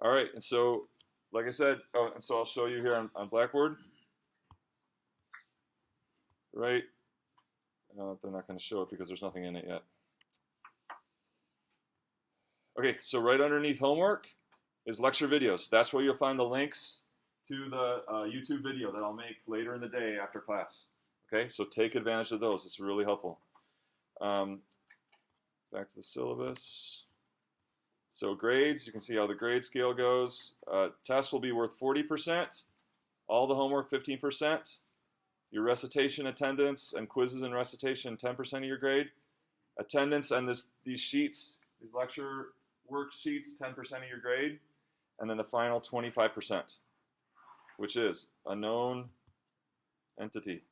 All right, and so, like I said, oh, and so I'll show you here on Blackboard. Right? They're not going to show it because there's nothing in it yet. Okay, so right underneath homework is lecture videos. That's where you'll find the links to the YouTube video that I'll make later in the day after class. Okay, so take advantage of those. It's really helpful. Back to the syllabus. So grades, you can see how the grade scale goes. Tests will be worth 40%. All the homework, 15%. Your recitation, attendance, and quizzes and recitation, 10% of your grade. Attendance and these sheets, these lecture worksheets, 10% of your grade. And then the final 25%, which is a known entity.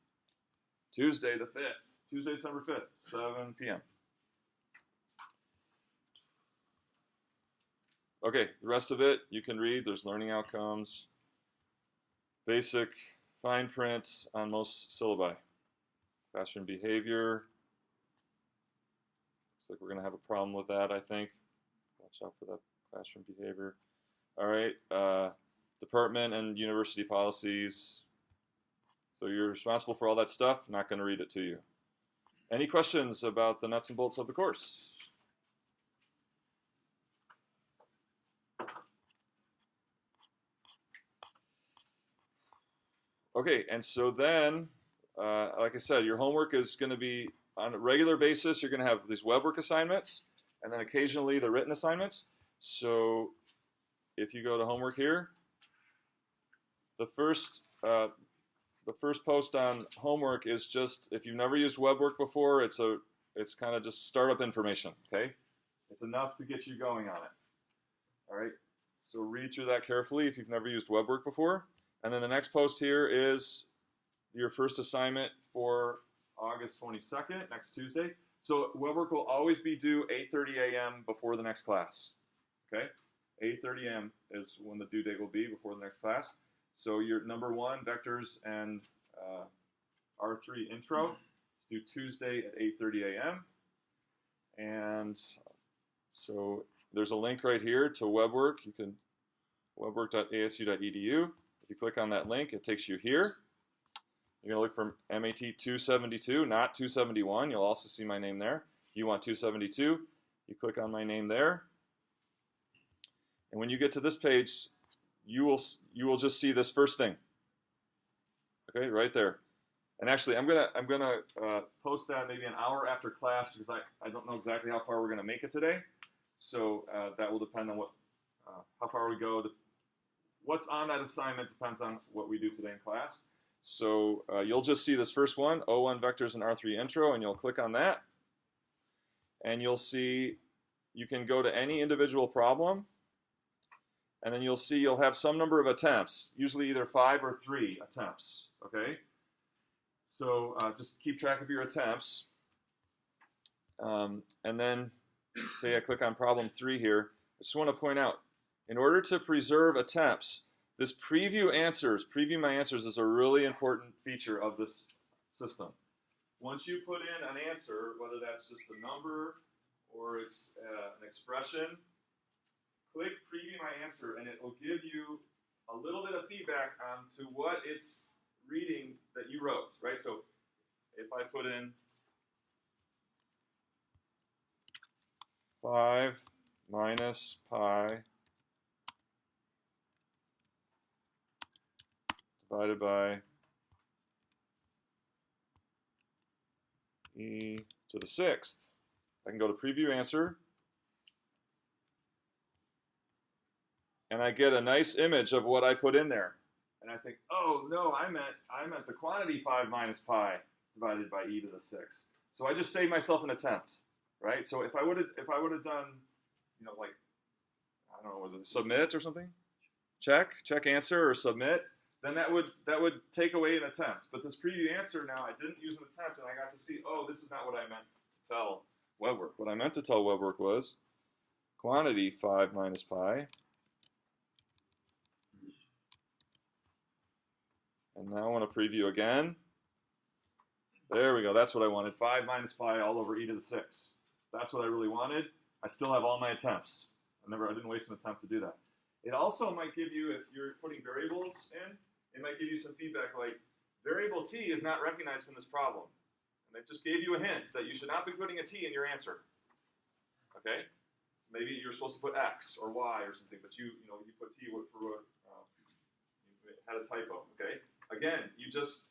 Tuesday the 5th, Tuesday, December 5th, 7 p.m. Okay, the rest of it you can read. There's learning outcomes, basic fine print on most syllabi. Classroom behavior. Looks like we're going to have a problem with that, I think. Watch out for that classroom behavior. All right, department and university policies. So you're responsible for all that stuff. I'm not going to read it to you. Any questions about the nuts and bolts of the course? Okay, and so then, like I said, your homework is going to be on a regular basis. You're going to have these web work assignments, and then occasionally the written assignments. So if you go to homework here, the first post on homework is just, if you've never used web work before, it's kind of just startup information, okay? It's enough to get you going on it, all right? So read through that carefully if you've never used web work before. And then the next post here is your first assignment for August 22nd, next Tuesday. So web work will always be due 8:30 a.m. before the next class, okay? 8:30 a.m. is when the due date will be before the next class. So your number 1, vectors and R3 intro, is due Tuesday at 8:30 a.m. And so there's a link right here to WebWork. You can webwork.asu.edu. If you click on that link, it takes you here. You're going to look for MAT 272, not 271. You'll also see my name there. You want 272. You click on my name there. And when you get to this page, you will just see this first thing. Okay, right there. And actually, I'm gonna post that maybe an hour after class because I don't know exactly how far we're gonna make it today. So that will depend on how far we go. What's on that assignment depends on what we do today in class. So you'll just see this first one, O1 vectors and R3 intro, and you'll click on that. And you'll see you can go to any individual problem. And then you'll see you'll have some number of attempts, usually either 5 or 3 attempts, okay? So just keep track of your attempts. And then say I click on problem 3 here. I just want to point out, in order to preserve attempts, this preview my answers is a really important feature of this system. Once you put in an answer, whether that's just a number or it's an expression, click preview my answer and it will give you a little bit of feedback on to what it's reading that you wrote, right? So if I put in 5 minus pi divided by e to the 6th, I can go to preview answer. And I get a nice image of what I put in there. And I think, oh no, I meant the quantity 5 minus pi divided by e to the 6th. So I just saved myself an attempt, right? So if I would have done, you know, like, I don't know, was it submit or something? Check answer or submit, then that would take away an attempt. But this preview answer now, I didn't use an attempt, and I got to see, oh, this is not what I meant to tell WebWork. What I meant to tell WebWork was quantity 5 minus pi. And now I want to preview again. There we go. That's what I wanted. 5 minus pi all over e to the 6th. That's what I really wanted. I still have all my attempts. I didn't waste an attempt to do that. It also might give you, if you're putting variables in, it might give you some feedback like, variable t is not recognized in this problem. And it just gave you a hint that you should not be putting a t in your answer. Okay? Maybe you're supposed to put x or y or something, but you put t for what you had a typo. Okay? Again, you just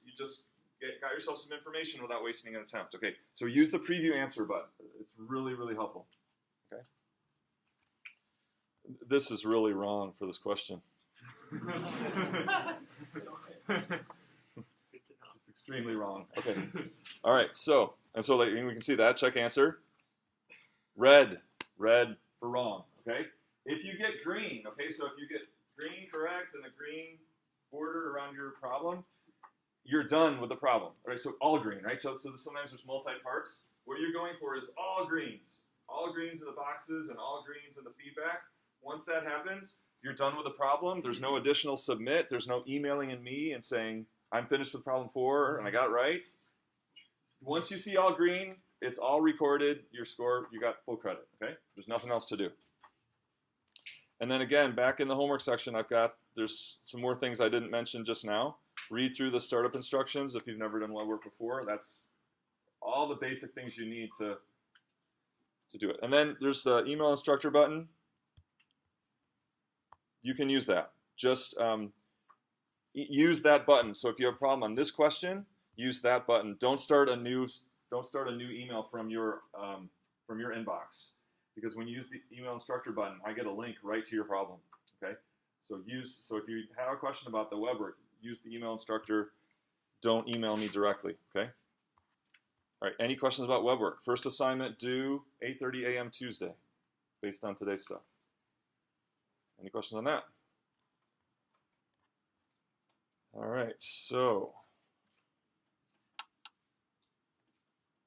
got yourself some information without wasting an attempt. Okay? So use the preview answer button. It's really, really helpful. Okay? This is really wrong for this question. It's extremely wrong. Okay. All right. So we can see that. Check answer. Red for wrong. Okay. If you get green, okay, so if you get green correct and a green border around your problem, you're done with the problem. All right. So all green, right? So sometimes there's multi-parts. What you're going for is all greens in the boxes and all greens in the feedback. Once that happens, you're done with the problem. There's no additional submit. There's no emailing in me and saying, I'm finished with problem 4 and I got it right. Once you see all green, it's all recorded. Your score, you got full credit. Okay? There's nothing else to do. And then again, back in the homework section, there's some more things I didn't mention just now. Read through the startup instructions if you've never done web work before. That's all the basic things you need to do it. And then there's the email instructor button. You can use that. Just use that button. So if you have a problem on this question, use that button. Don't start a new email from your inbox, because when you use the email instructor button, I get a link right to your problem. Okay. So if you have a question about the web work, use the email instructor. Don't email me directly. Okay. All right. Any questions about web work? First assignment due 8:30 a.m. Tuesday, based on today's stuff. Any questions on that? All right, so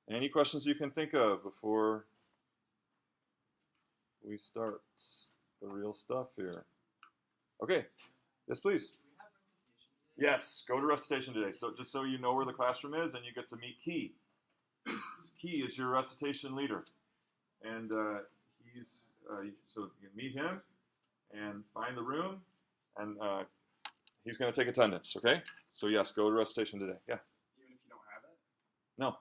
any questions you can think of before we start the real stuff here? Okay, yes, please. Yes, go to recitation today. So just so you know where the classroom is, and you get to meet Key. Key is your recitation leader, and so you can meet him and find the room, and he's going to take attendance, okay? So yes, go to recitation today. Yeah. Even if you don't have it? No.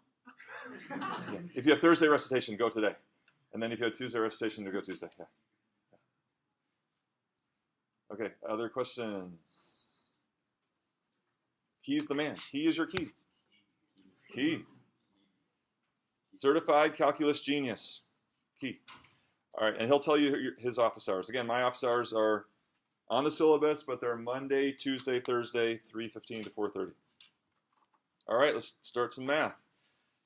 Yeah. If you have Thursday recitation, go today. And then if you have Tuesday recitation, you go Tuesday. Yeah. Okay, other questions? Key's the man. Key is your key. Key. Certified calculus genius. Key. All right, and he'll tell you his office hours. Again, my office hours are on the syllabus, but they're Monday, Tuesday, Thursday, 3:15 to 4:30. All right, let's start some math.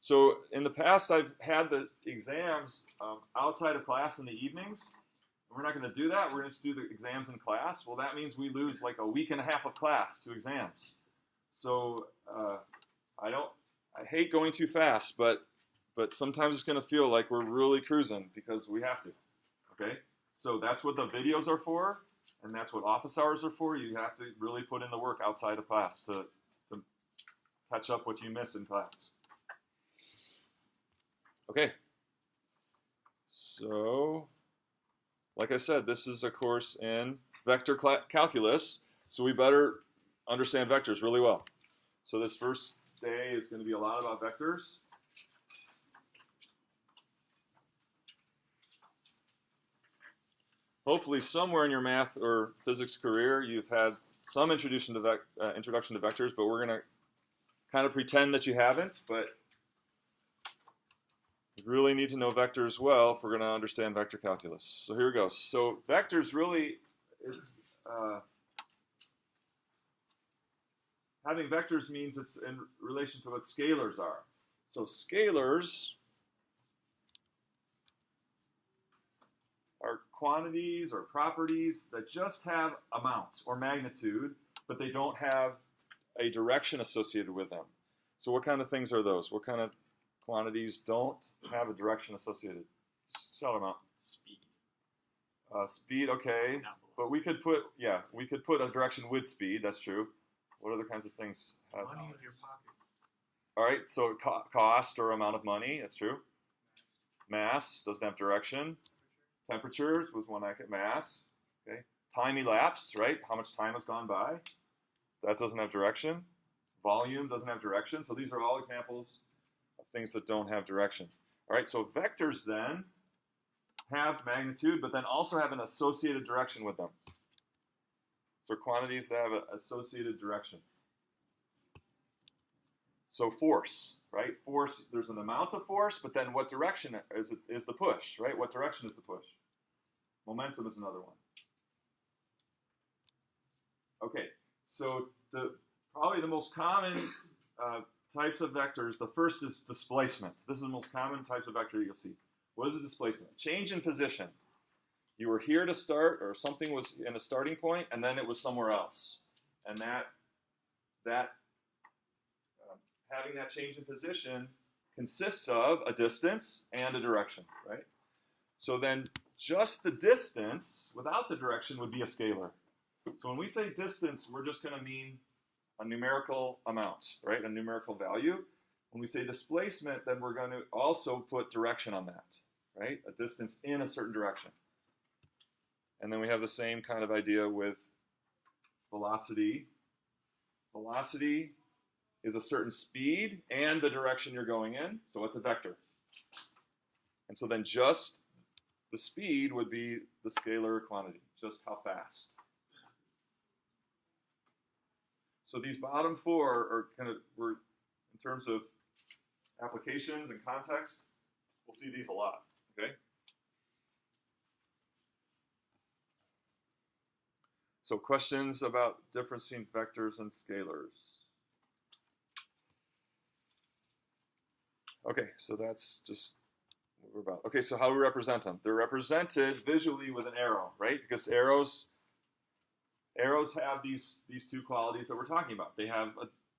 So in the past, I've had the exams outside of class in the evenings. We're not going to do that. We're going to do the exams in class. Well, that means we lose like a week and a half of class to exams. So I hate going too fast, but sometimes it's going to feel like we're really cruising because we have to, okay? So that's what the videos are for, and that's what office hours are for. You have to really put in the work outside of class to catch up what you miss in class. Okay. So, like I said, this is a course in vector calculus, so we better understand vectors really well. So this first day is going to be a lot about vectors. Hopefully somewhere in your math or physics career you've had some introduction to vectors, but we're going to kind of pretend that you haven't, but you really need to know vectors well if we're going to understand vector calculus. So here we go. So vectors really is, having vectors means it's in relation to what scalars are. So scalars are quantities or properties that just have amount or magnitude, but they don't have a direction associated with them. So what kind of things are those? What kind of quantities don't have a direction associated? Shout them out. Speed. Speed, okay. But we could put a direction with speed. That's true. What other kinds of things have? Money in your pocket. All right, so cost or amount of money. That's true. Mass doesn't have direction. Temperatures was one I could mass. Okay. time elapsed, right? How much time has gone by? That doesn't have direction. Volume doesn't have direction. So these are all examples of things that don't have direction. All right, so vectors then have magnitude, but then also have an associated direction with them. So quantities that have an associated direction. So force, right? Force, there's an amount of force, but then what direction is the push, right? What direction is the push? Momentum is another one. Okay, so probably the most common types of vectors, the first is displacement. This is the most common types of vector you'll see. What is a displacement? Change in position. You were here to start, or something was in a starting point, and then it was somewhere else. And having that change in position consists of a distance and a direction, right? So then just the distance without the direction would be a scalar. So when we say distance, we're just going to mean a numerical amount, right? A numerical value. When we say displacement, then we're going to also put direction on that, right? A distance in a certain direction. And then we have the same kind of idea with velocity. Velocity is a certain speed and the direction you're going in, so it's a vector. And so then just the speed would be the scalar quantity, just how fast. So these bottom four are we're in terms of applications and context, we'll see these a lot, okay? So questions about difference between vectors and scalars. Okay, so that's just what we're about. Okay, so how do we represent them? They're represented visually with an arrow, right? Because arrows have these two qualities that we're talking about. They have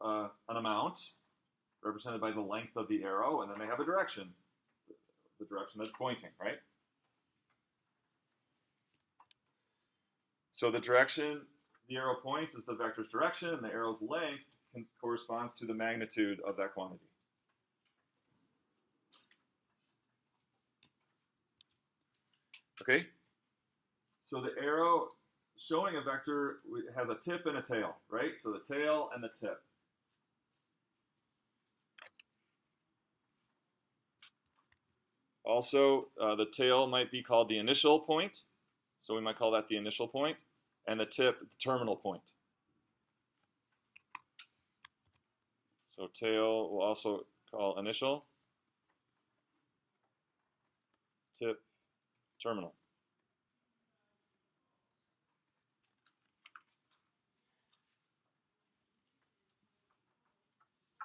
an amount represented by the length of the arrow, and then they have a direction, the direction that's pointing, right? So the direction the arrow points is the vector's direction, and the arrow's length corresponds to the magnitude of that quantity. Okay? So the arrow showing a vector has a tip and a tail, right? So the tail and the tip. Also, the tail might be called the initial point. So we might call that the initial point. And the tip, the terminal point. So tail we'll also call initial. Tip, terminal.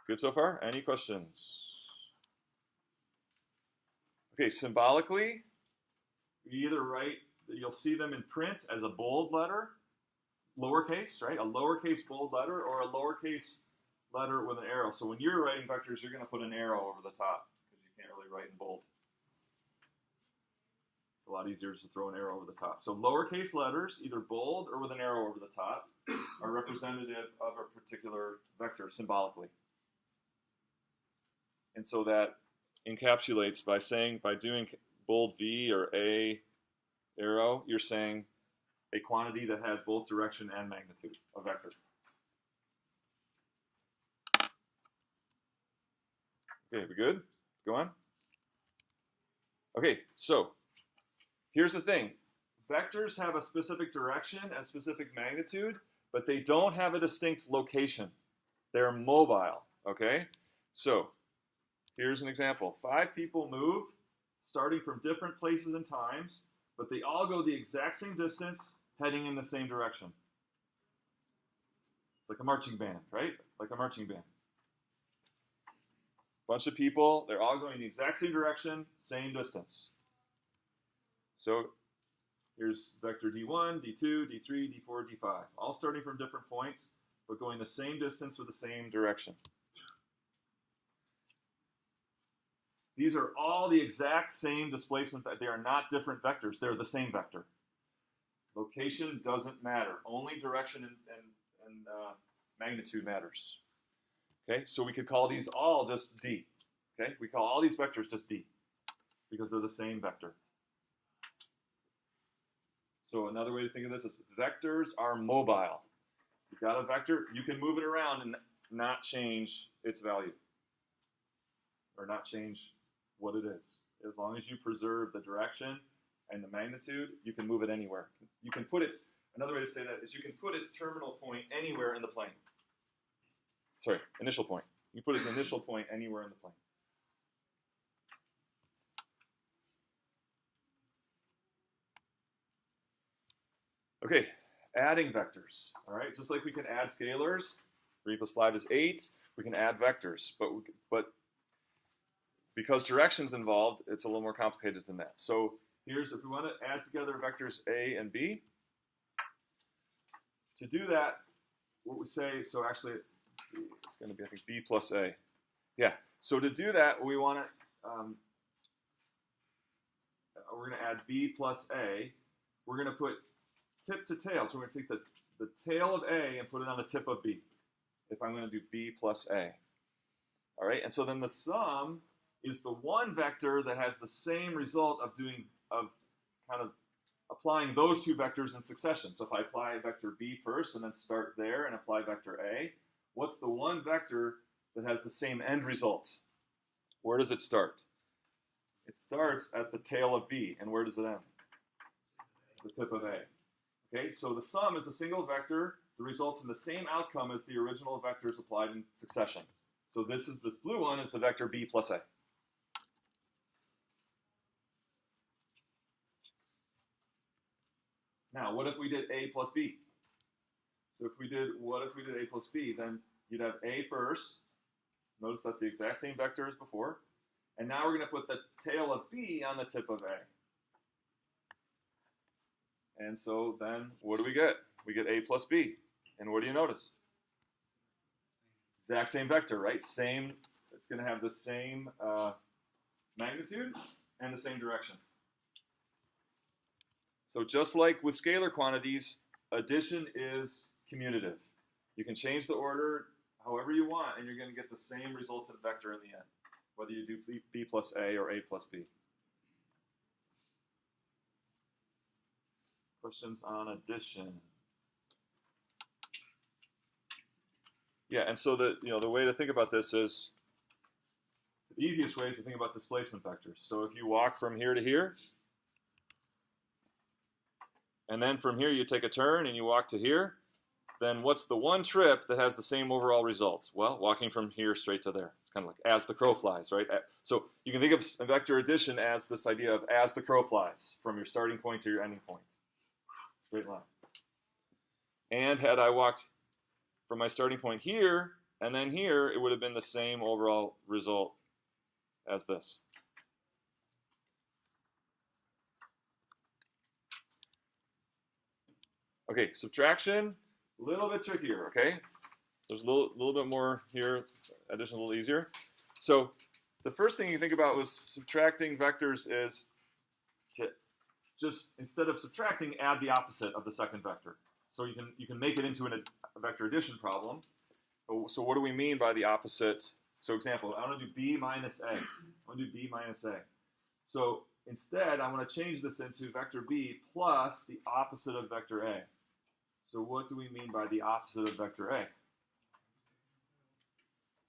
Good so far? Any questions? Okay, symbolically, you either write, you'll see them in print as a bold letter, lowercase, right? A lowercase bold letter, or a lowercase letter with an arrow. So when you're writing vectors, you're going to put an arrow over the top because you can't really write in bold. It's a lot easier just to throw an arrow over the top. So lowercase letters, either bold or with an arrow over the top, are representative of a particular vector symbolically. And so that encapsulates by doing bold V or A arrow, you're saying a quantity that has both direction and magnitude, a vector. Okay, we good? Go on. Okay, so here's the thing. Vectors have a specific direction and specific magnitude, but they don't have a distinct location. They're mobile, okay? So here's an example. 5 people move, starting from different places and times, but they all go the exact same distance, heading in the same direction. It's like a marching band, right? Like a marching band. Bunch of people, they're all going the exact same direction, same distance. So here's vector D1, D2, D3, D4, D5, all starting from different points, but going the same distance with the same direction. These are all the exact same displacement. They are not different vectors. They're the same vector. Location doesn't matter. Only direction and magnitude matters. Okay, so we could call these all just D. Okay, we call all these vectors just D because they're the same vector. So another way to think of this is vectors are mobile. You've got a vector, you can move it around and not change its value. Or not change what it is. As long as you preserve the direction and the magnitude, you can move it anywhere. You can put its, another way to say that is you can put its terminal point anywhere in the plane. Sorry, initial point. You put its initial point anywhere in the plane. Okay, adding vectors. All right, just like we can add scalars, 3 plus 5 is 8. We can add vectors, but because direction's involved, it's a little more complicated than that. So here's, if we want to add together vectors A and B, to do that, what we say, so actually, let's see, it's going to be, I think, B plus A. Yeah, so to do that, we want to, we're going to add B plus A. We're going to put tip to tail, so we're going to take the tail of A and put it on the tip of B, if I'm going to do B plus A. All right, and so then the sum is the one vector that has the same result of kind of applying those two vectors in succession. So if I apply vector B first and then start there and apply vector A, what's the one vector that has the same end result? Where does it start? It starts at the tail of B, and where does it end? The tip of A. Okay, so the sum is a single vector that results in the same outcome as the original vectors applied in succession. So this blue one is the vector B plus A. Now, what if we did A plus B? So what if we did A plus B? Then you'd have A first. Notice that's the exact same vector as before. And now we're going to put the tail of B on the tip of A. And so then what do we get? We get A plus B. And what do you notice? Exact same vector, right? Same. It's going to have the same magnitude and the same direction. So just like with scalar quantities, addition is commutative. You can change the order however you want, and you're going to get the same resultant vector in the end, whether you do B plus A or A plus B. Questions on addition? Yeah, and so the way to think about this is, the easiest way is to think about displacement vectors. So if you walk from here to here, and then from here you take a turn and you walk to here, then what's the one trip that has the same overall result? Well, walking from here straight to there. It's kind of like as the crow flies, right? So you can think of a vector addition as this idea of as the crow flies, from your starting point to your ending point. Straight line. And had I walked from my starting point here and then here, it would have been the same overall result as this. Okay, subtraction, a little bit trickier, okay? There's a little bit more here. It's addition a little easier. So the first thing you think about with subtracting vectors is to just, instead of subtracting, add the opposite of the second vector. So you can make it into a vector addition problem. So what do we mean by the opposite? So example, I want to do B minus A. I want to do B minus A. So instead, I want to change this into vector B plus the opposite of vector A. So what do we mean by the opposite of vector A?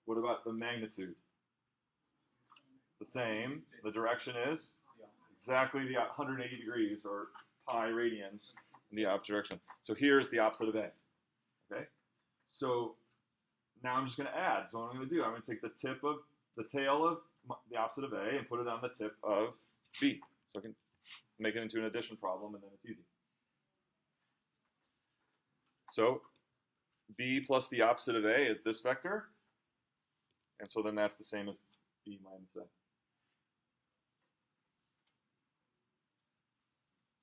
What about the magnitude? The same. The direction is exactly the 180 degrees or pi radians in the opposite direction. So here's the opposite of A. Okay? So now I'm just going to add. So what I'm going to do, I'm going to take the tail of the opposite of A and put it on the tip of B. So I can make it into an addition problem, and then it's easy. So B plus the opposite of A is this vector. And so then that's the same as B minus A.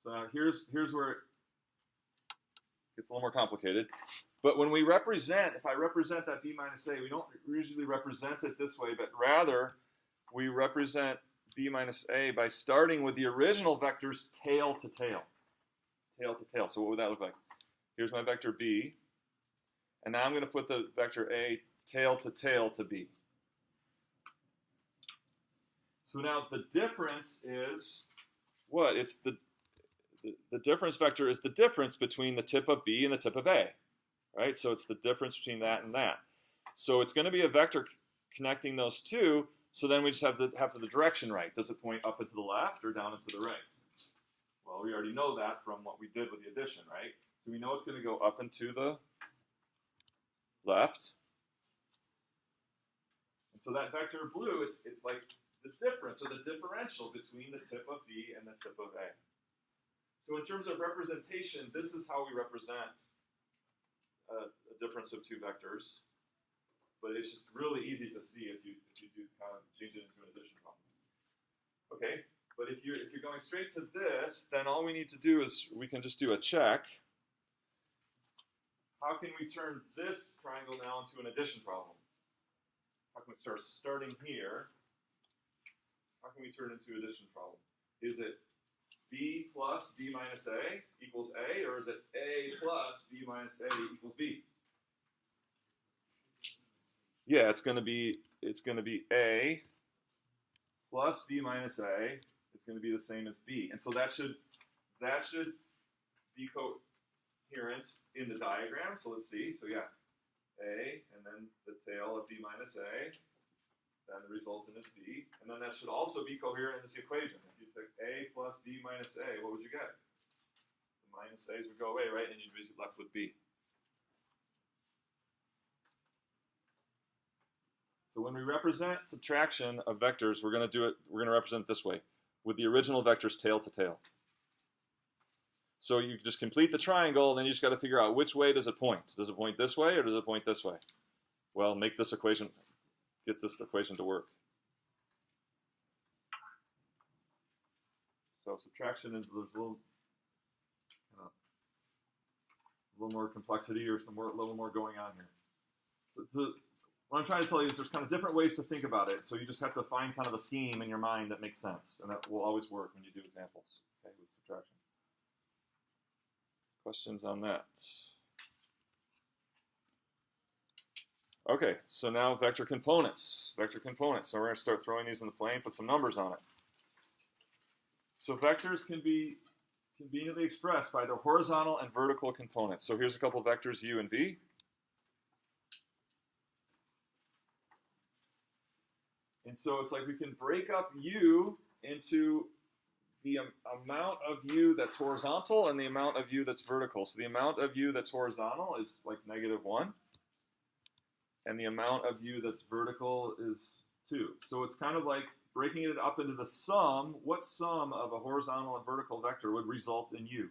So now here's where it gets a little more complicated. But when we represent, if I represent that B minus A, we don't usually represent it this way, but rather we represent B minus A by starting with the original vector's tail to tail. Tail to tail. So what would that look like? Here's my vector B. And now I'm going to put the vector A tail to B. So now the difference is what? It's the the difference vector is the difference between the tip of B and the tip of A, right? So it's the difference between that and that. So it's going to be a vector connecting those two. So then we just have the direction right. Does it point up and to the left or down and to the right? Well, we already know that from what we did with the addition, right? So we know it's going to go up and to the left. And so that vector blue, it's like the difference or the differential between the tip of B and the tip of A. So in terms of representation, this is how we represent a difference of two vectors. But it's just really easy to see if you do kind of change it into an addition problem. Okay, but if you're going straight to this, then all we need to do is we can just do a check. How can we turn this triangle now into an addition problem? How can we start starting here? How can we turn it into an addition problem? Is it B plus B minus A equals A, or is it A plus B minus A equals B? Yeah, it's going to be A plus B minus A is going to be the same as B, and so that should be coherent in the diagram. So let's see. So yeah, A and then the tail of B minus A, then the resultant is B, and then that should also be coherent in this equation. If you took A plus B minus A, what would you get? The minus A's would go away, right, and you'd be left with B. So when we represent subtraction of vectors, we're going to represent it this way, with the original vectors tail to tail. So you just complete the triangle, and then you just got to figure out which way does it point. Does it point this way or does it point this way? Well, get this equation to work. So subtraction is there's a little more complexity or a little more going on here. So what I'm trying to tell you is there's kind of different ways to think about it. So you just have to find kind of a scheme in your mind that makes sense, and that will always work when you do examples, okay, with subtraction. Questions on that? Okay, so now vector components. Vector components. So we're going to start throwing these in the plane, put some numbers on it. So vectors can be conveniently expressed by their horizontal and vertical components. So here's a couple vectors, u and v. And so it's like we can break up u into the amount of u that's horizontal and the amount of u that's vertical. So the amount of u that's horizontal is like -1. And the amount of u that's vertical is 2. So it's kind of like breaking it up into the sum. What sum of a horizontal and vertical vector would result in u?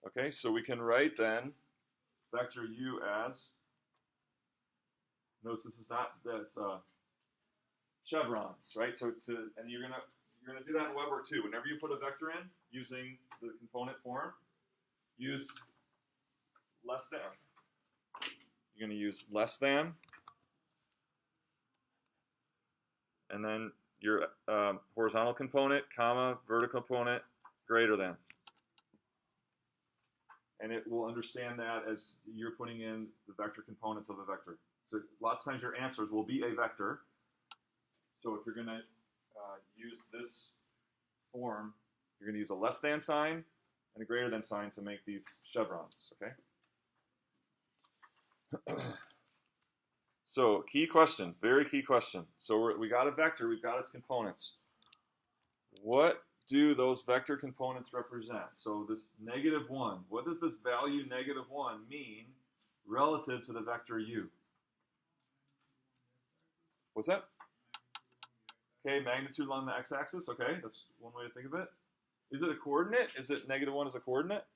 Okay, so we can write then vector u as, notice this is not, that's chevrons, right? So and you're gonna do that in Web work too. Whenever you put a vector in using the component form, use less than. You're going to use less than, and then your horizontal component, comma, vertical component, greater than. And it will understand that as you're putting in the vector components of a vector. So lots of times your answers will be a vector. So if you're going to use this form, you're going to use a less than sign and a greater than sign to make these chevrons, okay? So key question, very key question. So we got a vector, we've got its components. What do those vector components represent? So this -1, what does this value -1 mean relative to the vector u? What's that? Okay, magnitude along the x-axis, okay, that's one way to think of it. Is it a coordinate? Is it -1 as a coordinate?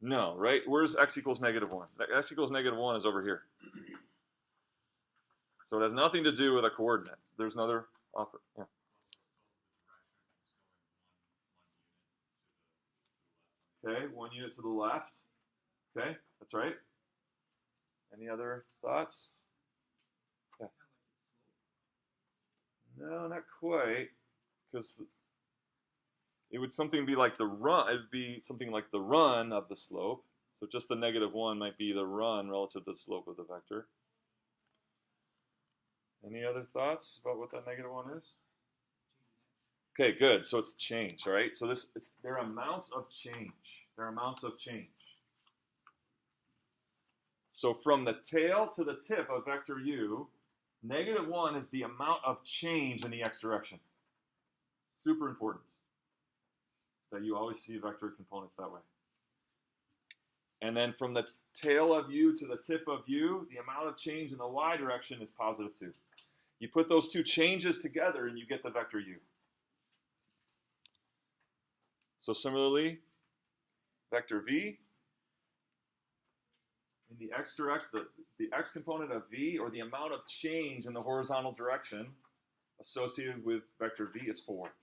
No, right? Where's x equals -1? X equals -1 is over here. So it has nothing to do with a coordinate. There's another offer. Yeah. Okay, 1 unit to the left. Okay, that's right. Any other thoughts? Yeah. No, not quite. Because it would be like the run. It would be something like the run of the slope. So just the -1 might be the run relative to the slope of the vector. Any other thoughts about what that -1 is? Okay, good. So it's change, all right? So they're amounts of change. They're amounts of change. So from the tail to the tip of vector u, -1 is the amount of change in the x direction. Super important that you always see vector components that way. And then from the tail of u to the tip of u, the amount of change in the y direction is +2. You put those two changes together and you get the vector u. So similarly, vector v, in the x direction, the x component of v, or the amount of change in the horizontal direction associated with vector v, is 4.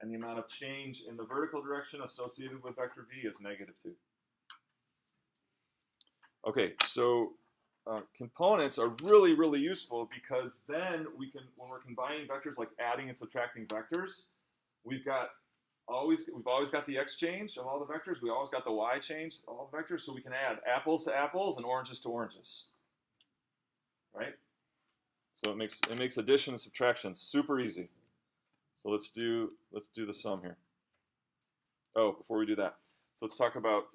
And the amount of change in the vertical direction associated with vector v is -2. Okay, so components are really, really useful because then we can, when we're combining vectors like adding and subtracting vectors, we've always got the x change of all the vectors. We always got the y change of all the vectors, so we can add apples to apples and oranges to oranges, right? So it makes addition and subtraction super easy. So let's do the sum here. Oh, before we do that, so let's talk about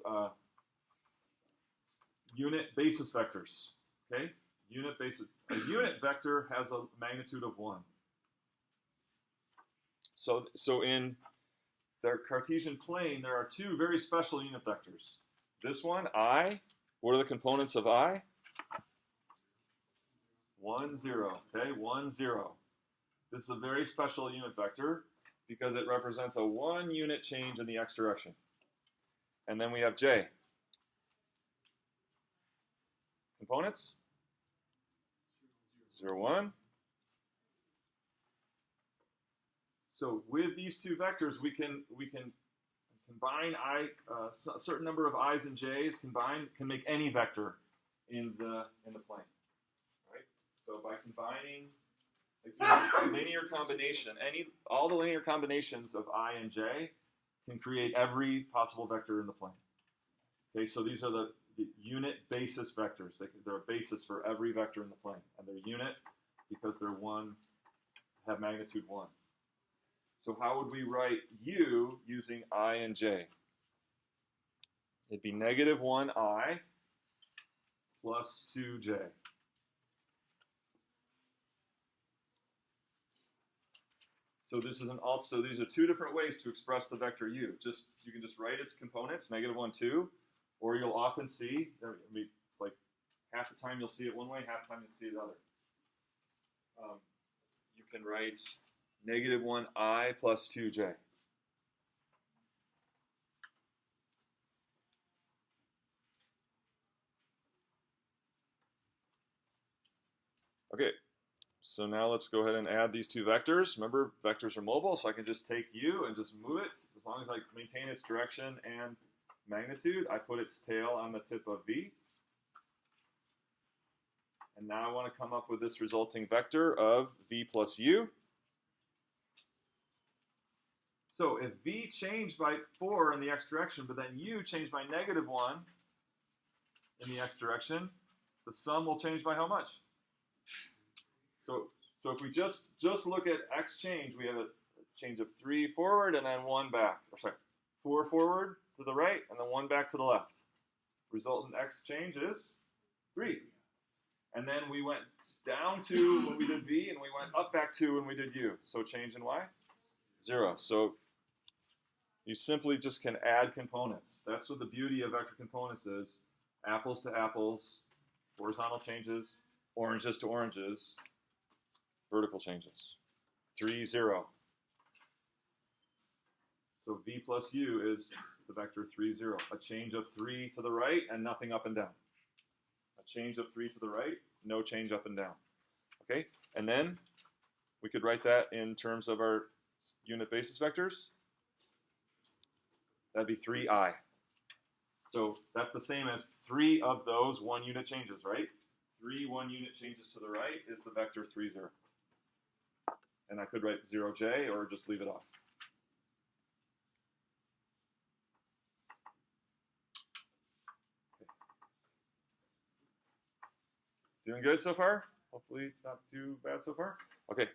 unit basis vectors. Okay, unit basis. A unit vector has a magnitude of 1. So in the Cartesian plane, there are two very special unit vectors. This one, I. What are the components of I? 1, 0. Okay, 1, 0. This is a very special unit vector because it represents a 1 unit change in the x direction. And then we have j. Components? 0, 1. So with these two vectors, we can combine a certain number of i's and j's combined can make any vector in the plane, right? So by combining a linear combination, all the linear combinations of I and j can create every possible vector in the plane. Okay, so these are the unit basis vectors. They're a basis for every vector in the plane, and they're unit because they're have magnitude 1. So how would we write u using I and j? It'd be -1i plus 2j. So these are two different ways to express the vector u. You can just write its components, -1, 2, or you'll often see, it's like half the time you'll see it one way, half the time you'll see it the other. You can write -1i plus 2j. Okay, so now let's go ahead and add these two vectors. Remember, vectors are mobile, so I can just take u and just move it. As long as I maintain its direction and magnitude, I put its tail on the tip of v. And now I want to come up with this resulting vector of v plus u. So if v changed by 4 in the x direction, but then u changed by -1 in the x direction, the sum will change by how much? So if we just look at x change, we have a change of 3 forward and then 1 back. Or sorry, 4 forward to the right and then 1 back to the left. Resultant x change is 3. And then we went down 2 when we did v, and we went up back 2 when we did u. So change in y? 0. So you simply just can add components. That's what the beauty of vector components is. Apples to apples, horizontal changes, oranges to oranges, vertical changes. 3, 0. So v plus u is the vector 3, 0. A change of 3 to the right and nothing up and down. A change of 3 to the right, no change up and down. Okay, and then we could write that in terms of our unit basis vectors. That'd be 3i. So that's the same as 3 of those 1 unit changes, right? 3 1 unit changes to the right is the vector 3, 0. And I could write 0j or just leave it off. Okay. Doing good so far? Hopefully it's not too bad so far. Okay.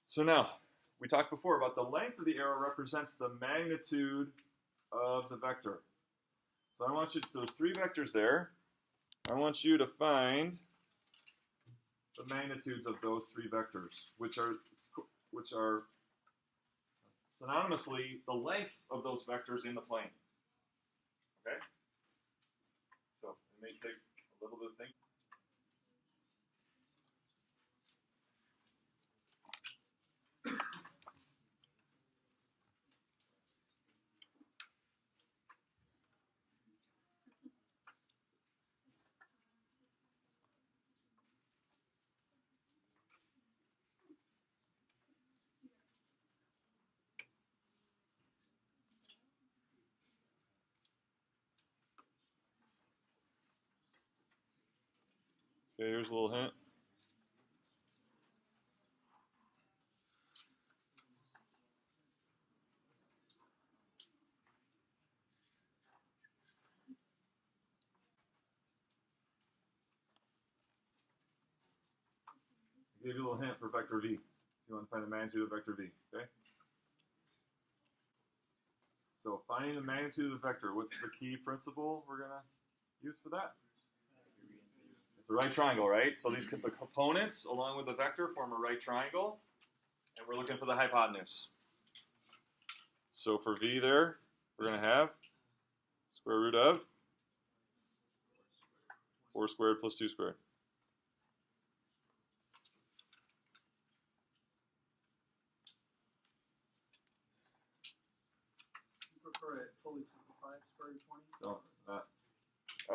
So now, we talked before about the length of the arrow represents the magnitude of the vector. So I want you to, so there's three vectors there. I want you to find the magnitudes of those three vectors, which are synonymously the lengths of those vectors in the plane. Okay? So it may take a little bit of thinking. Okay, here's a little hint. I gave you a little hint for vector v. You want to find the magnitude of vector v, okay? So finding the magnitude of the vector, what's the key principle we're going to use for that? It's a right triangle, right? So these the components, along with the vector, form a right triangle, and we're looking for the hypotenuse. So for v there, we're going to have square root of 4 squared plus 2 squared. You prefer it fully simplified, square root 20?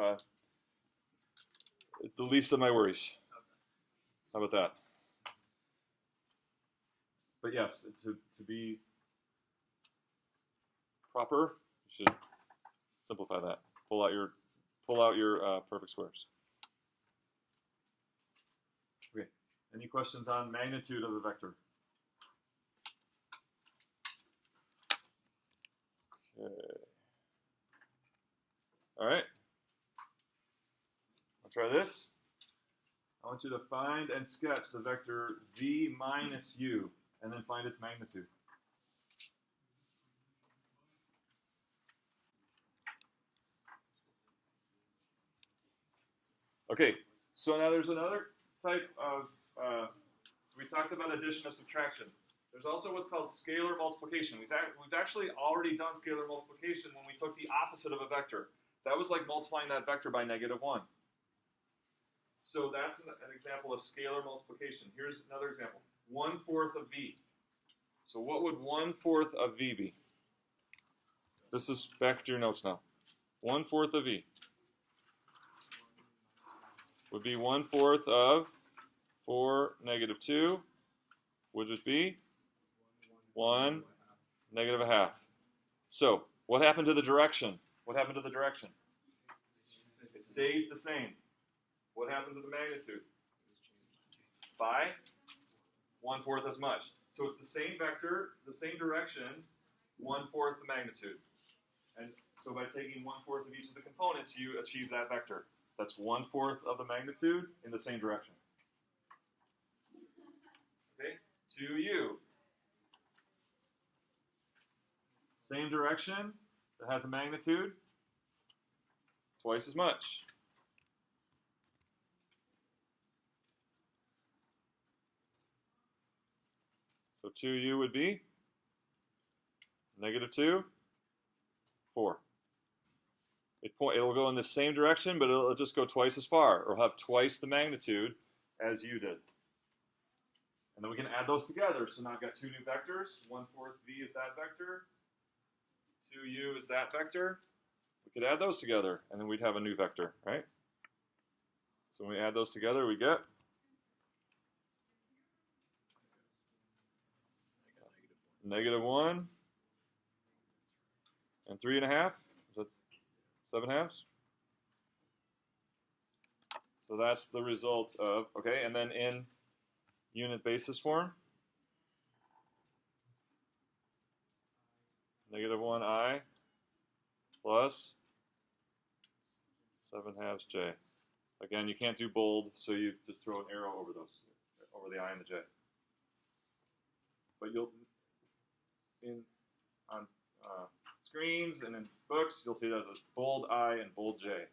No, it's the least of my worries. Okay. How about that? But yes, to be proper, you should simplify that. Pull out your perfect squares. Okay. Any questions on magnitude of a vector? Okay. All right. I'll try this. I want you to find and sketch the vector v minus u, and then find its magnitude. Okay, so now there's another type of, we talked about addition and subtraction. There's also what's called scalar multiplication. We've actually already done scalar multiplication when we took the opposite of a vector. That was like multiplying that vector by -1. So that's an example of scalar multiplication. Here's another example. 1/4 of v. So what would 1/4 of v be? This is back to your notes now. 1/4 of v would be 1/4 of 4 negative 2, which would be 1 negative a half. So what happened to the direction? What happened to the direction? It stays the same. What happened to the magnitude? By 1/4 as much. So it's the same vector, the same direction, 1/4 the magnitude. And so by taking 1/4 of each of the components, you achieve that vector. That's 1/4 of the magnitude in the same direction. Okay, 2u. Same direction that has a magnitude, twice as much. So 2u would be -2, 4. It'll go in the same direction, but it'll just go twice as far, or have twice the magnitude as u did. And then we can add those together. So now I've got two new vectors. 1/4 v is that vector. 2u is that vector. We could add those together, and then we'd have a new vector, right? So when we add those together, we get -1 and 3.5. Is that 7/2? So that's the result of, okay, and then in unit basis form, -1i plus 7/2 j. Again, you can't do bold, so you just throw an arrow over those, over the I and the j. But on screens and in books, you'll see there's a bold I and bold J.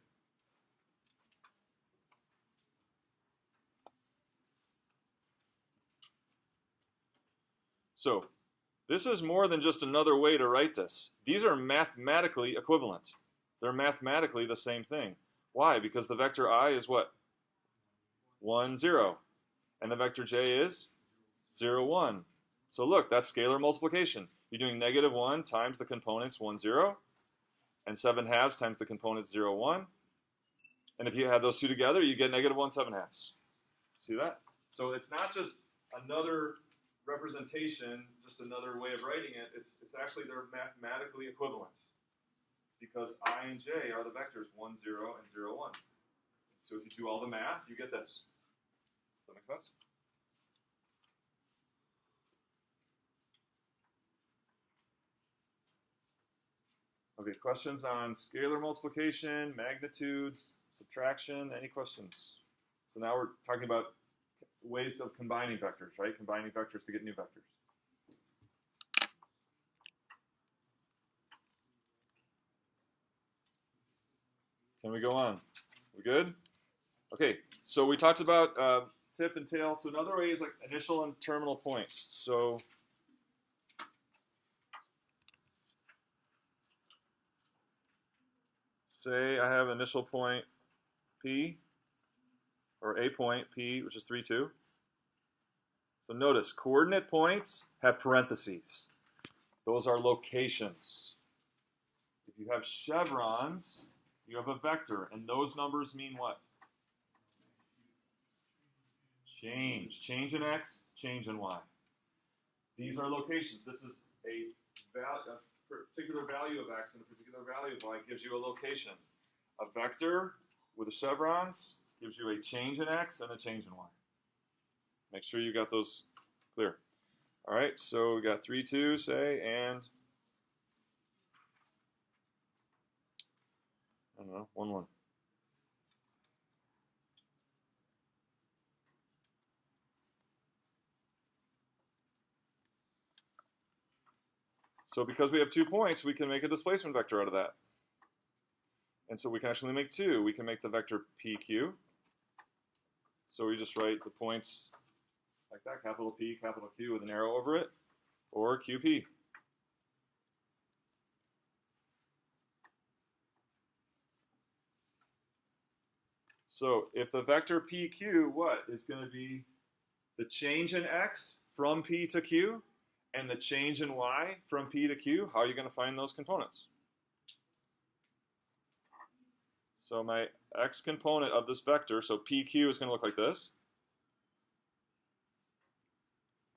So this is more than just another way to write this. These are mathematically equivalent. They're mathematically the same thing. Why? Because the vector I is what? 1, 0. And the vector j is 0, 1. So look, that's scalar multiplication. You're doing -1 times the components 1, 0, and 7/2 times the components 0, 1. And if you add those two together, you get -1 7/2. See that? So it's not just another representation, just another way of writing it. It's actually, they're mathematically equivalent, because I and j are the vectors 1, 0, and 0, 1. So if you do all the math, you get this. Does that make sense? Okay, questions on scalar multiplication, magnitudes, subtraction, any questions? So now we're talking about ways of combining vectors, right? Combining vectors to get new vectors. Can we go on? We good? Okay, so we talked about tip and tail. So another way is like initial and terminal points. So say I have initial point P, or a point P, which is 3, 2. So notice, coordinate points have parentheses. Those are locations. If you have chevrons, you have a vector, and those numbers mean what? Change. Change in x, change in y. These are locations. This is a particular value of x and a particular value of y gives you a location. A vector with the chevrons gives you a change in x and a change in y. Make sure you got those clear. All right, so we got 3, 2, say, and I don't know, 1, 1. So because we have 2 points, we can make a displacement vector out of that. And so we can actually make 2. We can make the vector PQ. So we just write the points like that, capital P, capital Q with an arrow over it, or QP. So if the vector PQ, what is going to be the change in x from P to Q and the change in y from P to Q, how are you going to find those components? So my x component of this vector, so PQ is going to look like this.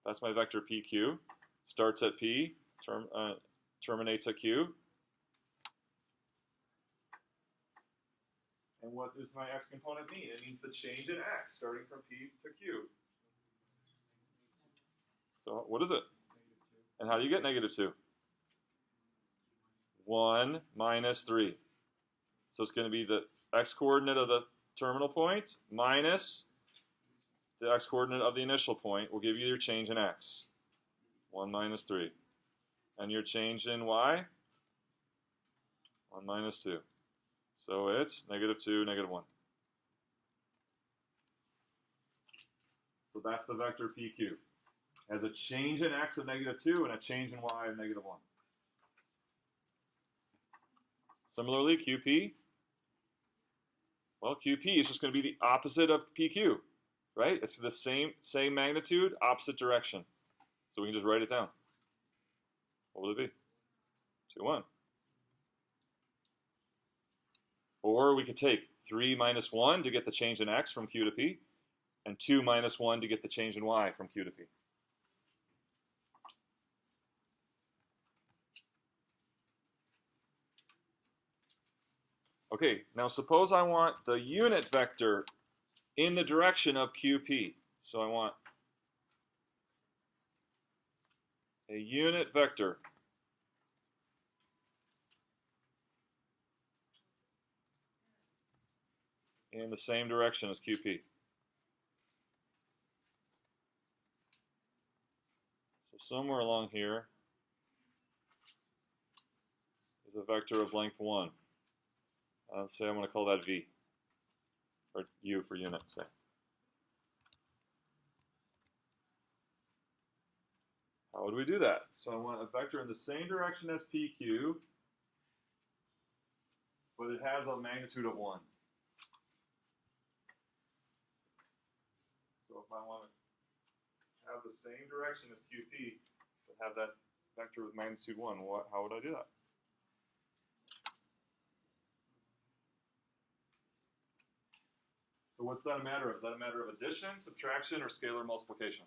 That's my vector PQ. Starts at P, terminates at Q. And what does my x component mean? It means the change in x starting from P to Q. So what is it? And how do you get -2? 1 minus 3. So it's going to be the x-coordinate of the terminal point minus the x-coordinate of the initial point will give you your change in x. 1 minus 3. And your change in y? 1 minus 2. So it's -2, -1. So that's the vector PQ. It has a change in x of -2 and a change in y of -1. Similarly, QP. Well, QP is just going to be the opposite of PQ, right? It's the same magnitude, opposite direction. So we can just write it down. What will it be? 2, 1. Or we could take 3 minus 1 to get the change in x from Q to P, and 2 minus 1 to get the change in y from Q to P. Okay, now suppose I want the unit vector in the direction of QP. So I want a unit vector in the same direction as QP. So somewhere along here, is a vector of length 1. Say I'm going to call that v, or u for unit, say. How would we do that? So I want a vector in the same direction as PQ, but it has a magnitude of 1. So if I want to have the same direction as QP, but have that vector with magnitude 1, how would I do that? So what's that a matter of? Is that a matter of addition, subtraction, or scalar multiplication?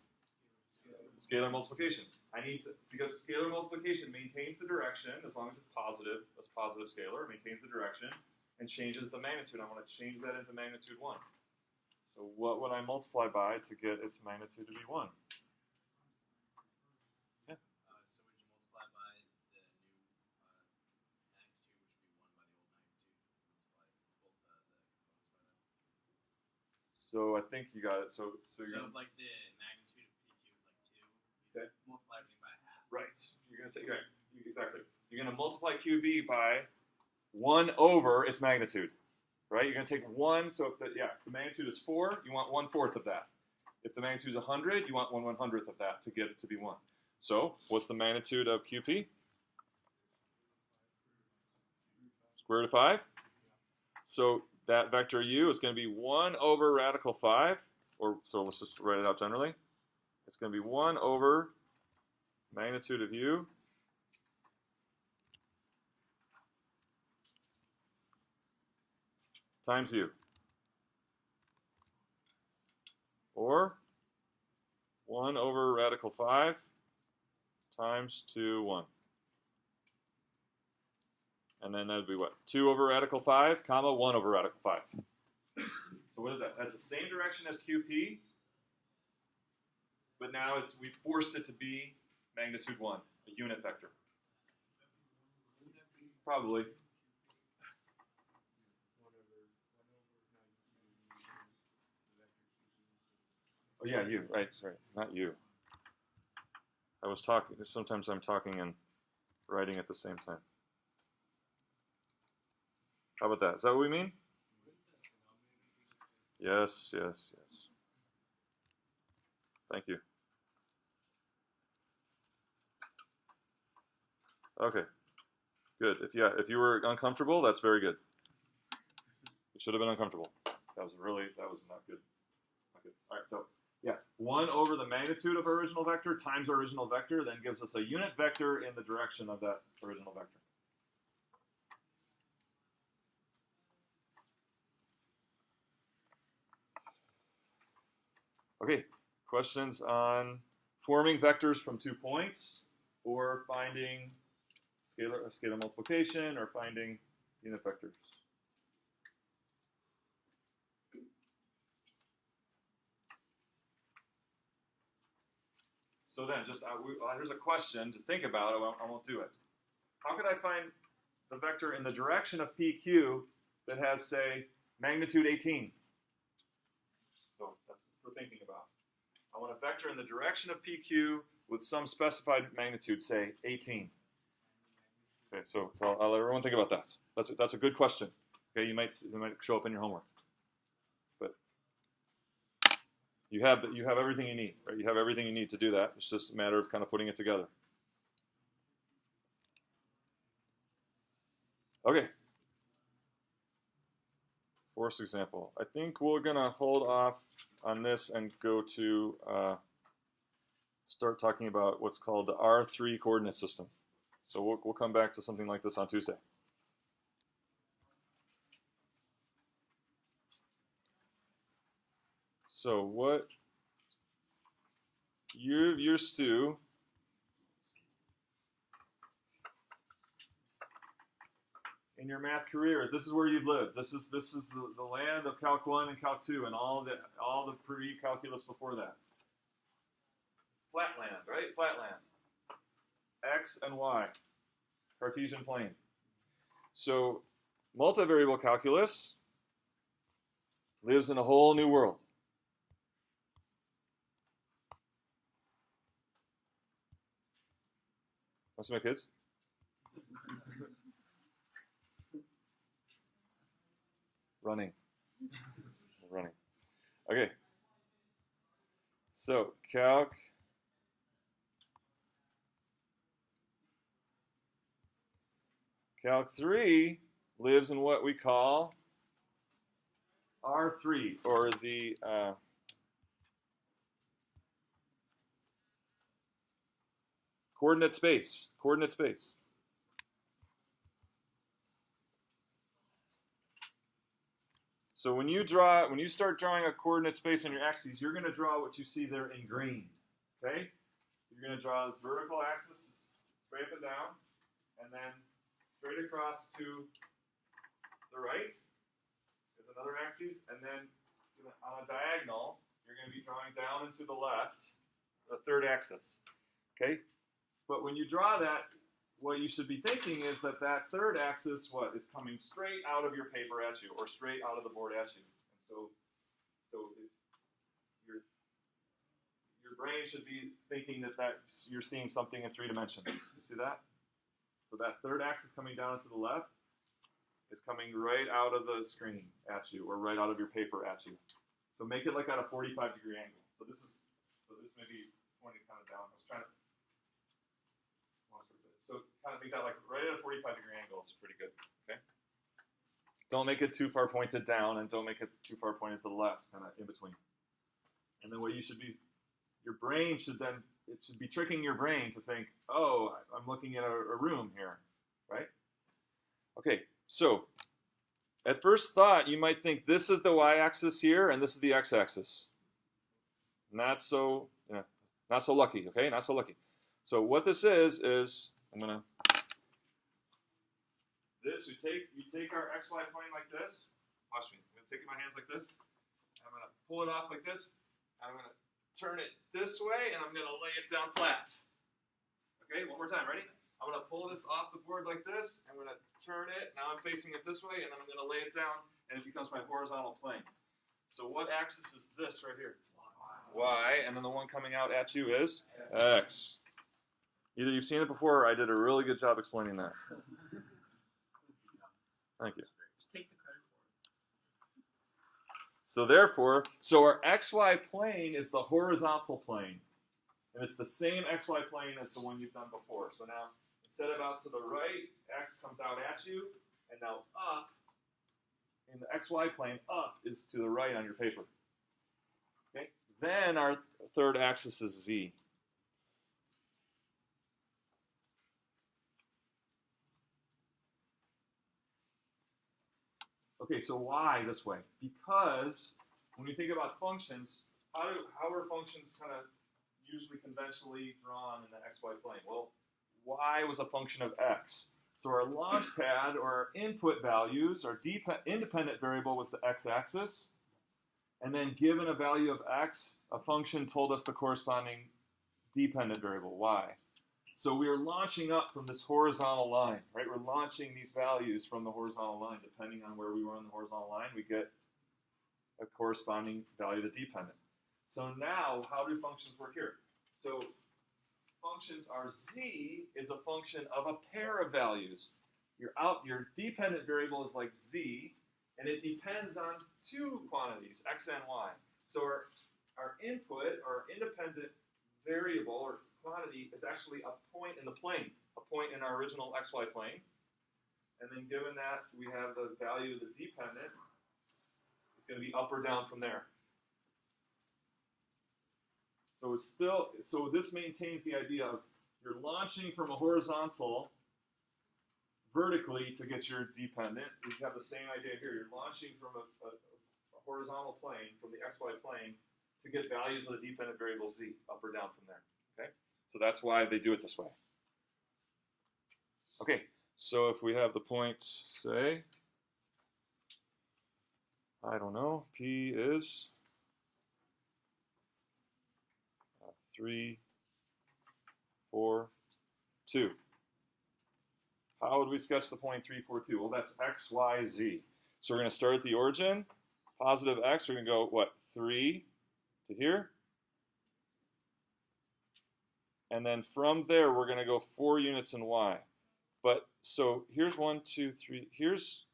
Scalar multiplication. I need to, because scalar multiplication maintains the direction as long as it's positive scalar, it maintains the direction, and changes the magnitude. I want to change that into magnitude 1. So what would I multiply by to get its magnitude to be 1? Yeah. So would you multiply by the new magnitude, which would be 1 by the old magnitude, multiply both the components by that? So I think you got it. So you're if gonna, like the magnitude of PQ is like 2, you multiply everything by half. right. You're gonna say exactly. You're gonna multiply QB by 1 over its magnitude. Right? You're going to take 1, so if the magnitude is 4, you want 1/4 of that. If the magnitude is 100, you want 1/100th of that to get it to be 1. So, what's the magnitude of QP? Square root of 5. So, that vector u is going to be 1 over radical 5, so let's just write it out generally. It's going to be 1 over magnitude of u times u, or 1 over radical 5 times 2, 1. And then that would be what? 2 over radical 5, comma, 1 over radical 5. So what is that? It has the same direction as QP, but now we forced it to be magnitude 1, a unit vector. Probably. Oh yeah, you, right, sorry, not you. I was talking, sometimes I'm talking and writing at the same time. How about that? Is that what we mean? Yes, yes, yes. Thank you. Okay, good. If you were uncomfortable, that's very good. You should have been uncomfortable. That was not good. Not good. All right, so yeah, 1 over the magnitude of our original vector times our original vector then gives us a unit vector in the direction of that original vector. Okay, questions on forming vectors from 2 points, or finding scalar multiplication, or finding unit vectors? So then, here's a question to think about. I won't do it. How could I find the vector in the direction of PQ that has, say, magnitude 18? So that's what we're thinking about. I want a vector in the direction of PQ with some specified magnitude, say 18. Okay, so I'll let everyone think about that. That's a good question. Okay, it might show up in your homework. But you have everything you need, right? You have everything you need to do that. It's just a matter of kind of putting it together. Okay. Fourth example. I think we're gonna hold off on this and go to start talking about what's called the R3 coordinate system. So we'll come back to something like this on Tuesday. So what you're used to in your math career, this is where you've lived. This is the land of Calc 1 and Calc 2 and all the pre-calculus before that. Flat land, right? Flat land. X and Y, Cartesian plane. So multivariable calculus lives in a whole new world. Want to see my kids? running. Running. Okay. So Calc 3 lives in what we call R3, or the coordinate space. Coordinate space. So when you start drawing a coordinate space on your axes, you're going to draw what you see there in green. Okay? You're going to draw this vertical axis straight up and down, and then straight across to the right is another axis, and then on a diagonal, you're going to be drawing down and to the left, the third axis. Okay? But when you draw that, what you should be thinking is that third axis, is coming straight out of your paper at you, or straight out of the board at you. And so your brain should be thinking that you're seeing something in 3 dimensions. You see that? So that third axis coming down to the left is coming right out of the screen at you, or right out of your paper at you. So make it like at a 45-degree angle. So this may be pointing kind of down. I was trying to. So kind of make that like right at a 45-degree angle is pretty good, okay? Don't make it too far pointed down, and don't make it too far pointed to the left, kind of in between. And then what you should be, your brain should then, it should be tricking your brain to think, oh, I'm looking at a room here, right? Okay, so at first thought, you might think this is the y-axis here, and this is the x-axis. Not so lucky, okay? Not so lucky. So what this is I'm gonna. You take our XY plane like this. Watch me. I'm gonna take it in my hands like this. I'm gonna pull it off like this. I'm gonna turn it this way, and I'm gonna lay it down flat. Okay, one more time. Ready? I'm gonna pull this off the board like this. I'm gonna turn it. Now I'm facing it this way, and then I'm gonna lay it down, and it becomes my horizontal plane. So what axis is this right here? Y, and then the one coming out at you is X. Either you've seen it before, or I did a really good job explaining that. Thank you. Take the credit for it. So therefore, our XY plane is the horizontal plane. And it's the same XY plane as the one you've done before. So now, instead of out to the right, X comes out at you, and now up, in the XY plane, up is to the right on your paper. Okay? Then our third axis is Z. Okay, so why this way? Because when you think about functions, how are functions kind of usually conventionally drawn in the xy plane? Well, y was a function of x. So our launch pad, or our input values, our independent variable was the x-axis. And then given a value of x, a function told us the corresponding dependent variable, y. So we are launching up from this horizontal line, right? We're launching these values from the horizontal line. Depending on where we were on the horizontal line, we get a corresponding value of the dependent. So now, how do functions work here? So functions are z is a function of a pair of values. Your dependent variable is like z, and it depends on 2 quantities, x and y. So our input, our independent variable, or quantity, is actually a point in the plane, a point in our original xy plane. And then given that we have the value of the dependent, it's going to be up or down from there. So this maintains the idea of you're launching from a horizontal vertically to get your dependent. We have the same idea here. You're launching from a horizontal plane, from the xy plane, to get values of the dependent variable z, up or down from there. Okay? So that's why they do it this way. Okay, so if we have the point, say, I don't know, P is 3, 4, 2. How would we sketch the point 3, 4, 2? Well, that's x, y, z. So we're going to start at the origin, positive x. We're going to go, what, 3 to here? And then from there, we're going to go 4 units in y. But so here's 1, 2, 3. Here's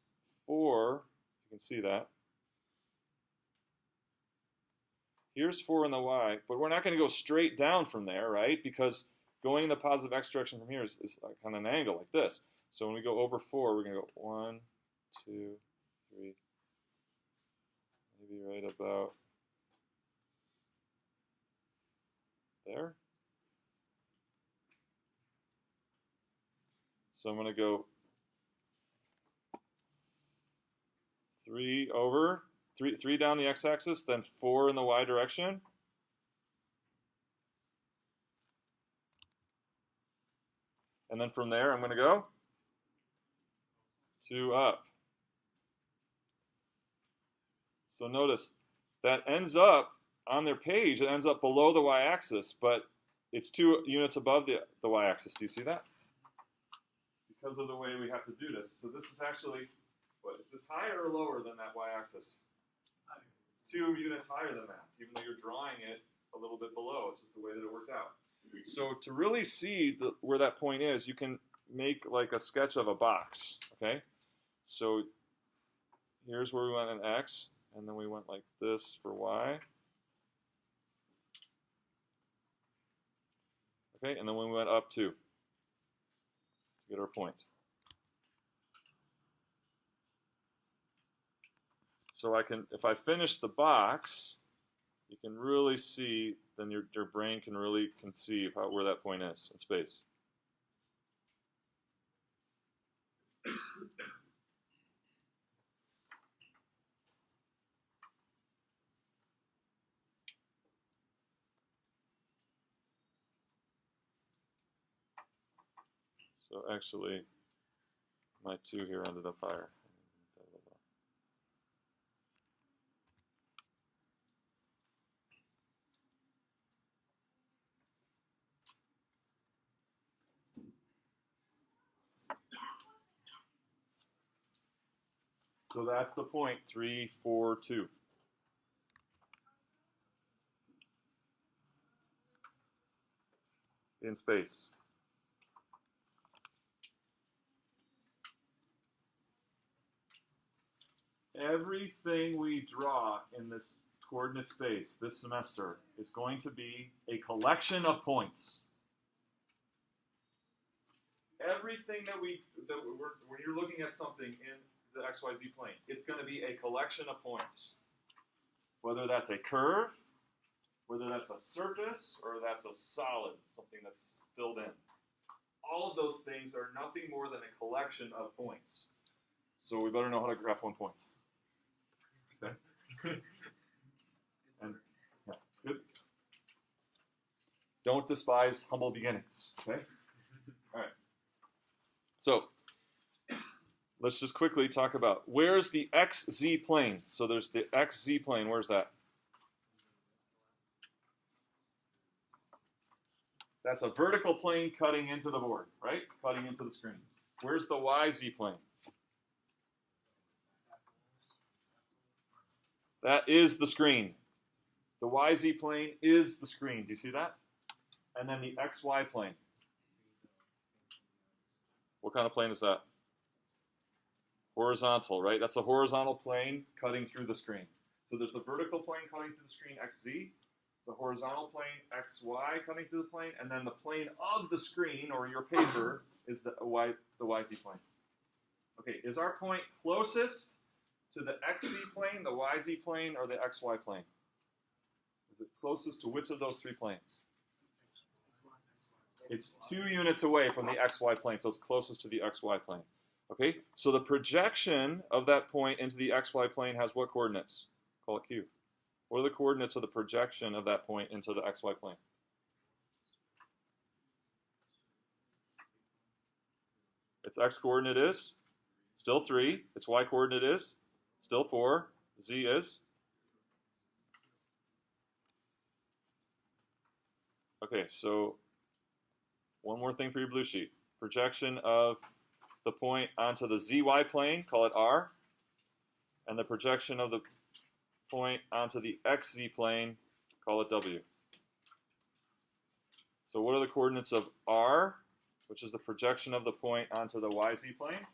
4. You can see that. Here's 4 in the y, but we're not going to go straight down from there, right? Because going in the positive x direction from here is kind of an angle like this. So when we go over 4, we're going to go 1, 2, 3, maybe right about there. So I'm going to go 3 over, 3 down the x-axis, then 4 in the y direction. And then from there, I'm going to go 2 up. So notice that ends up on their page, it ends up below the y-axis, but it's 2 units above the y-axis. Do you see that? Because of the way we have to do this. So this is actually, what, is this higher or lower than that y-axis? 2 units higher than that, even though you're drawing it a little bit below. It's just the way that it worked out. So to really see where that point is, you can make like a sketch of a box, okay? So here's where we went in x, and then we went like this for y. Okay, and then we went up 2 to get our point. So I can, if I finish the box, you can really see, then your brain can really conceive where that point is in space. So actually, my 2 here ended up higher. So that's the point, 3, 4, 2. In space. Everything we draw in this coordinate space this semester is going to be a collection of points. Everything when you're looking at something in the XYZ plane, it's going to be a collection of points. Whether that's a curve, whether that's a surface, or that's a solid, something that's filled in. All of those things are nothing more than a collection of points. So we better know how to graph one point. Okay? And, yeah, good. Don't despise humble beginnings. Okay? All right. So let's just quickly talk about where's the XZ plane. So there's the XZ plane. Where's that? That's a vertical plane cutting into the board, right? Cutting into the screen. Where's the YZ plane? That is the screen. The YZ plane is the screen. Do you see that? And then the XY plane. What kind of plane is that? Horizontal, right? That's a horizontal plane cutting through the screen. So there's the vertical plane cutting through the screen, XZ. The horizontal plane, XY, cutting through the plane, and then the plane of the screen, or your paper, is the YZ plane. Okay, is our point closest to the XZ plane, the YZ plane, or the XY plane? Is it closest to which of those 3 planes? It's 2 units away from the XY plane, so it's closest to the XY plane. Okay, so the projection of that point into the XY plane has what coordinates? Call it Q. What are the coordinates of the projection of that point into the XY plane? Its X coordinate is still 3. Its Y coordinate is still 4. Z is? Okay, so one more thing for your blue sheet. Projection of the point onto the ZY plane, call it R. And the projection of the point onto the XZ plane, call it W. So what are the coordinates of R, which is the projection of the point onto the YZ plane?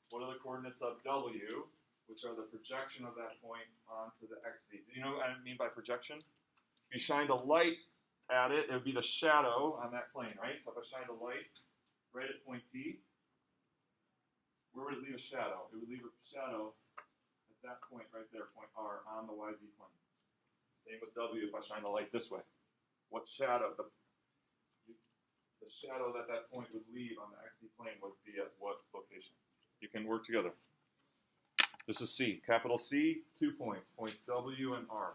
What are the coordinates of W, which are the projection of that point onto the XZ. Do you know what I mean by projection? If you shined a light at it, it would be the shadow on that plane, right? So if I shined a light right at point P, where would it leave a shadow? It would leave a shadow at that point right there, point R, on the YZ plane. Same with W if I shine the light this way. What shadow, the shadow that that point would leave on the XZ plane would be at what location? You can work together. This is C. Capital C, 2 points. Points W and R.